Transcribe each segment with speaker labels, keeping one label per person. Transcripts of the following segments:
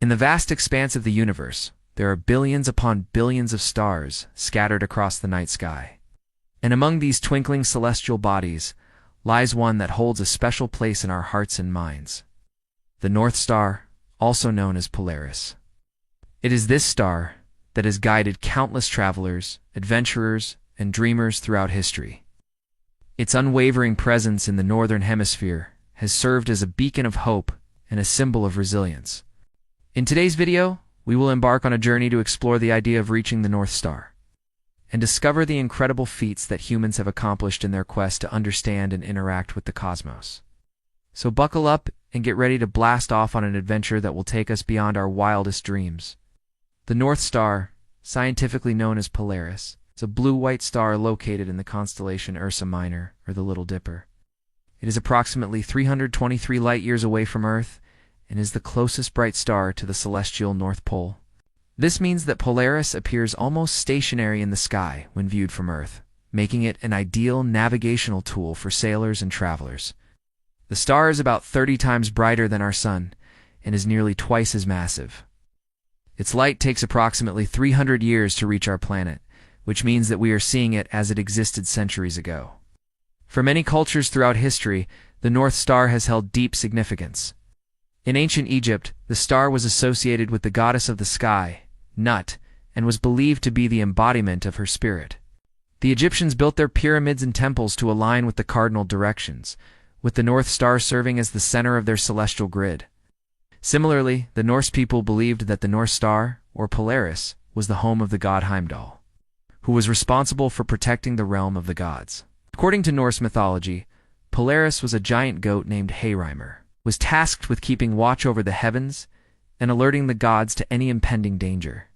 Speaker 1: In the vast expanse of the universe, there are billions upon billions of stars scattered across the night sky. And among these twinkling celestial bodies lies one that holds a special place in our hearts and minds: the North Star, also known as Polaris. It is this star that has guided countless travelers, adventurers, and dreamers throughout history. Its unwavering presence in the northern hemisphere has served as a beacon of hope and a symbol of resilience. In today's video, we will embark on a journey to explore the idea of reaching the North Star and discover the incredible feats that humans have accomplished in their quest to understand and interact with the cosmos. So buckle up and get ready to blast off on an adventure that will take us beyond our wildest dreams. The North Star, scientifically known as Polaris, is a blue-white star located in the constellation Ursa Minor, or the Little Dipper. It is approximately 323 light-years away from Earth and is the closest bright star to the celestial North Pole. This means that Polaris appears almost stationary in the sky when viewed from Earth, making it an ideal navigational tool for sailors and travelers. The star is about 30 times brighter than our Sun and is nearly twice as massive. Its light takes approximately 300 years to reach our planet, which means that we are seeing it as it existed centuries ago. For many cultures throughout history, the North Star has held deep significance. In ancient Egypt, the star was associated with the goddess of the sky, Nut, and was believed to be the embodiment of her spirit. The Egyptians built their pyramids and temples to align with the cardinal directions, with the North Star serving as the center of their celestial grid. Similarly, the Norse people believed that the North Star, or Polaris, was the home of the god Heimdall, who was responsible for protecting the realm of the gods. According to Norse mythology, Polaris was a giant goat named Heimir, was tasked with keeping watch over the heavens and alerting the gods to any impending danger.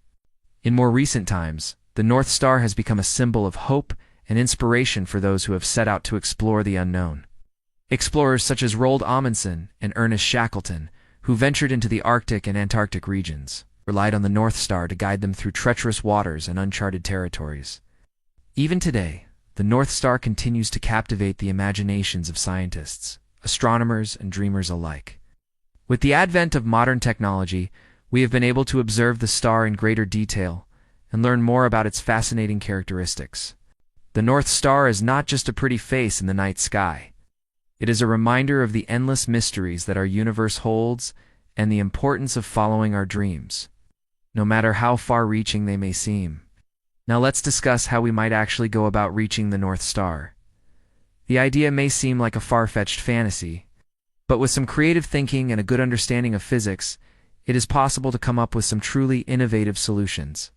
Speaker 1: In more recent times, the North Star has become a symbol of hope and inspiration for those who have set out to explore the unknown. Explorers such as Roald Amundsen and Ernest Shackleton, who ventured into the Arctic and Antarctic regions, relied on the North Star to guide them through treacherous waters and uncharted territories. Even today, the North Star continues to captivate the imaginations of scientists, astronomers, and dreamers alike. With the advent of modern technology, we have been able to observe the star in greater detail and learn more about its fascinating characteristics. The North Star is not just a pretty face in the night sky. It is a reminder of the endless mysteries that our universe holds and the importance of following our dreams, no matter how far-reaching they may seem. Now let's discuss how we might actually go about reaching the North Star. The idea may seem like a far-fetched fantasy, but with some creative thinking and a good understanding of physics, it is possible to come up with some truly innovative solutions.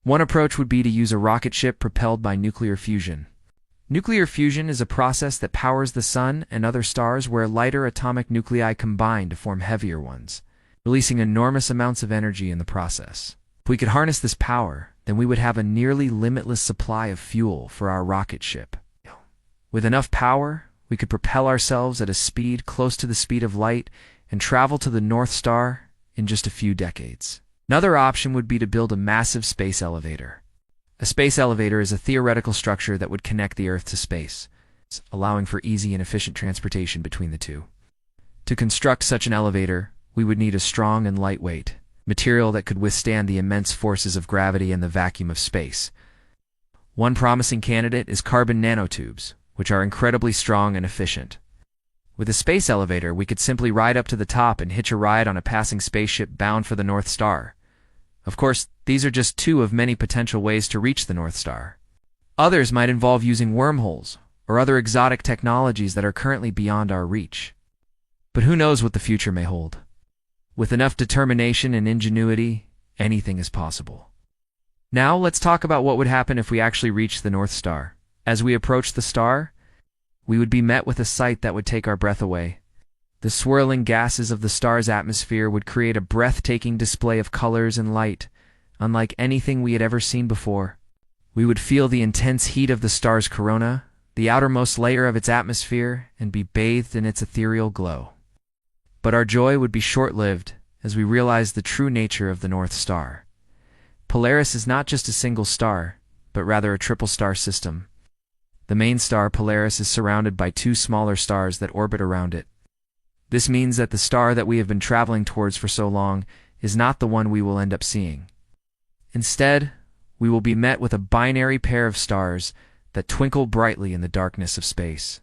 Speaker 1: One approach would be to use a rocket ship propelled by nuclear fusion. Nuclear fusion is a process that powers the sun and other stars where lighter atomic nuclei combine to form heavier ones, releasing enormous amounts of energy in the process. If we could harness this power, then we would have a nearly limitless supply of fuel for our rocket ship. With enough power, we could propel ourselves at a speed close to the speed of light and travel to the North Star in just a few decades. Another option would be to build a massive space elevator. A space elevator is a theoretical structure that would connect the Earth to space, allowing for easy and efficient transportation between the two. To construct such an elevator, we would need a strong and lightweight material that could withstand the immense forces of gravity and the vacuum of space. One promising candidate is carbon nanotubes, which are incredibly strong and efficient. With a space elevator, we could simply ride up to the top and hitch a ride on a passing spaceship bound for the North Star. Of course, these are just two of many potential ways to reach the North Star. Others might involve using wormholes or other exotic technologies that are currently beyond our reach. But who knows what the future may hold? With enough determination and ingenuity, anything is possible. Now let's talk about what would happen if we actually reached the North Star. As we approach the star, we would be met with a sight that would take our breath away. The swirling gases of the star's atmosphere would create a breathtaking display of colors and light, unlike anything we had ever seen before. We would feel the intense heat of the star's corona, the outermost layer of its atmosphere, and be bathed in its ethereal glow. But our joy would be short-lived as we realized the true nature of the North Star. Polaris is not just a single star, but rather a triple star system. The main star, Polaris, is surrounded by two smaller stars that orbit around it. This means that the star that we have been traveling towards for so long is not the one we will end up seeing. Instead, we will be met with a binary pair of stars that twinkle brightly in the darkness of space.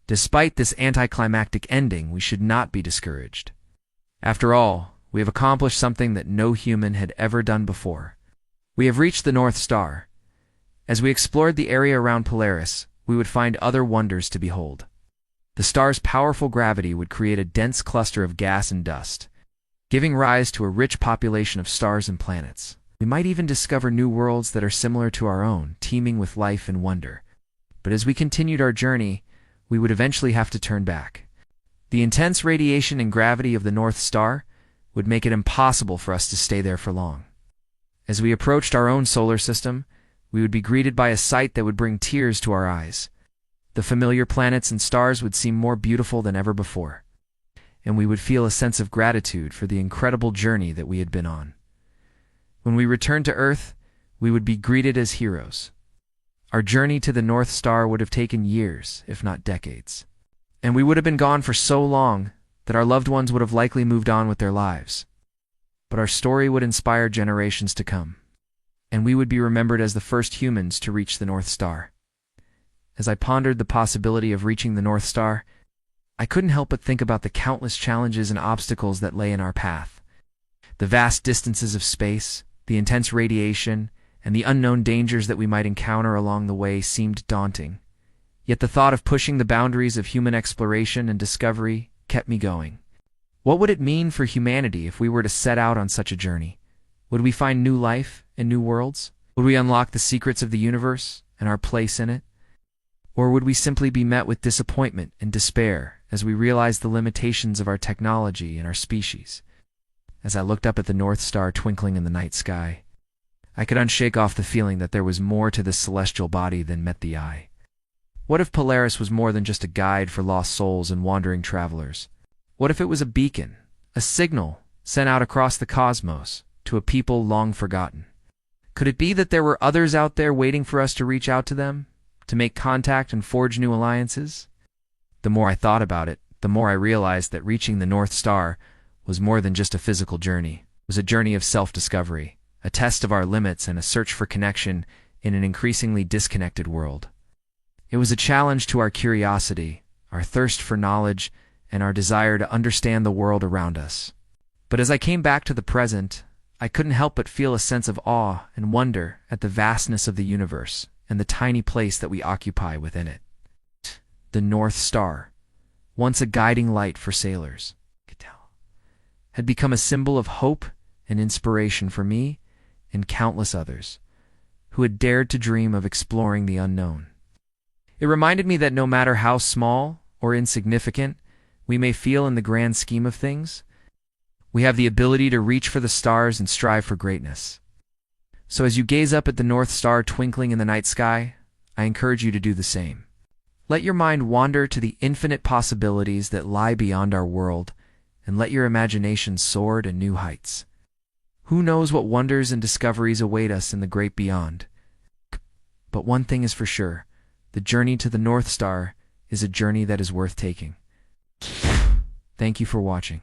Speaker 1: Despite this anticlimactic ending, we should not be discouraged. After all, we have accomplished something that no human had ever done before. We have reached the North Star. As we explored the area around Polaris, we would find other wonders to behold. The star's powerful gravity would create a dense cluster of gas and dust, giving rise to a rich population of stars and planets. We might even discover new worlds that are similar to our own, teeming with life and wonder. But as we continued our journey, we would eventually have to turn back. The intense radiation and gravity of the North Star would make it impossible for us to stay there for long. As we approached our own solar system, we would be greeted by a sight that would bring tears to our eyes. The familiar planets and stars would seem more beautiful than ever before, and we would feel a sense of gratitude for the incredible journey that we had been on. When we returned to Earth, we would be greeted as heroes. Our journey to the North Star would have taken years, if not decades. And we would have been gone for so long that our loved ones would have likely moved on with their lives. But our story would inspire generations to come, and we would be remembered as the first humans to reach the North Star. As I pondered the possibility of reaching the North Star, I couldn't help but think about the countless challenges and obstacles that lay in our path. The vast distances of space, the intense radiation, and the unknown dangers that we might encounter along the way seemed daunting. Yet the thought of pushing the boundaries of human exploration and discovery kept me going. What would it mean for humanity if we were to set out on such a journey? Would we find new life and new worlds? Would we unlock the secrets of the universe and our place in it? Or would we simply be met with disappointment and despair as we realized the limitations of our technology and our species? As I looked up at the North Star twinkling in the night sky, I could unshake off the feeling that there was more to this celestial body than met the eye. What if Polaris was more than just a guide for lost souls and wandering travelers? What if it was a beacon, a signal sent out across the cosmos to a people long forgotten? Could it be that there were others out there waiting for us to reach out to them, to make contact and forge new alliances? The more I thought about it, the more I realized that reaching the North Star was more than just a physical journey. It was a journey of self-discovery, a test of our limits and a search for connection in an increasingly disconnected world. It was a challenge to our curiosity, our thirst for knowledge, and our desire to understand the world around us. But as I came back to the present, I couldn't help but feel a sense of awe and wonder at the vastness of the universe and the tiny place that we occupy within it. The North Star, once a guiding light for sailors, had become a symbol of hope and inspiration for me and countless others who had dared to dream of exploring the unknown. It reminded me that no matter how small or insignificant we may feel in the grand scheme of things, we have the ability to reach for the stars and strive for greatness. So as you gaze up at the North Star twinkling in the night sky, I encourage you to do the same. Let your mind wander to the infinite possibilities that lie beyond our world, and let your imagination soar to new heights. Who knows what wonders and discoveries await us in the great beyond? But one thing is for sure, the journey to the North Star is a journey that is worth taking. Thank you for watching.